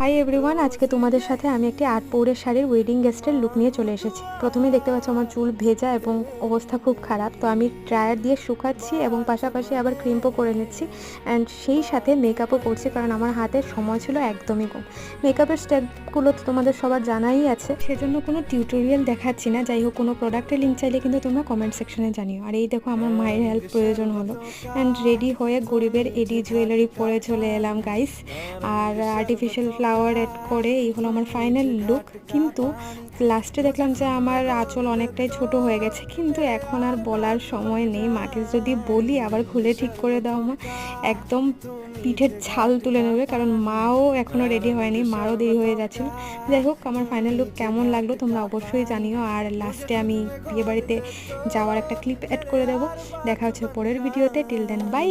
Hi everyone, আজকে তোমাদের সাথে আমি একটি আট পৌরের শাড়ির ওয়েডিং গেস্টের লুক নিয়ে চলে এসেছি। প্রথমেই দেখতে পাচ্ছ আমার চুল ভেজা এবং অবস্থা খুব খারাপ, তো আমি ড্রায়ার দিয়ে শুকাচ্ছি এবং পাশাপাশি আবার ক্রিমও করে নিচ্ছি অ্যান্ড সেই সাথে মেকআপও করছি, কারণ আমার হাতে সময় ছিল একদমই কম। মেকআপের স্টেপগুলো তো তোমাদের সবার জানাই আছে, সেজন্য কোনো টিউটোরিয়াল দেখাচ্ছি না। যাই হোক, কোনো প্রোডাক্টের লিঙ্ক চাইলে কিন্তু তোমরা কমেন্ট সেকশনে জানিও। আর এই দেখো, আমার মায়ের হেল্প প্রয়োজন হলো অ্যান্ড রেডি হয়ে গরিবের এডি জুয়েলারি পরে চলে এলাম গাইস। আর আর্টিফিশিয়াল ফ্লাওয়ার অ্যাড করে এই হলো আমার ফাইনাল লুক। কিন্তু লাস্টে দেখলাম যে আমার আঁচল অনেকটাই ছোট হয়ে গেছে, কিন্তু এখন আর বলার সময় নেই। মাকে যদি বলি আবার খুলে ঠিক করে দাও মা, একদম পিঠের ছাল তুলে নেবে, কারণ মাও এখনও রেডি হয়নি, মারও দেরি হয়ে যাচ্ছিল। যাই হোক, আমার ফাইনাল লুক কেমন লাগলো তোমরা অবশ্যই জানিও। আর লাস্টে আমি বিয়েবাড়িতে যাওয়ার একটা ক্লিপ অ্যাড করে দেবো। দেখা হচ্ছে পরের ভিডিওতে। Till then, by.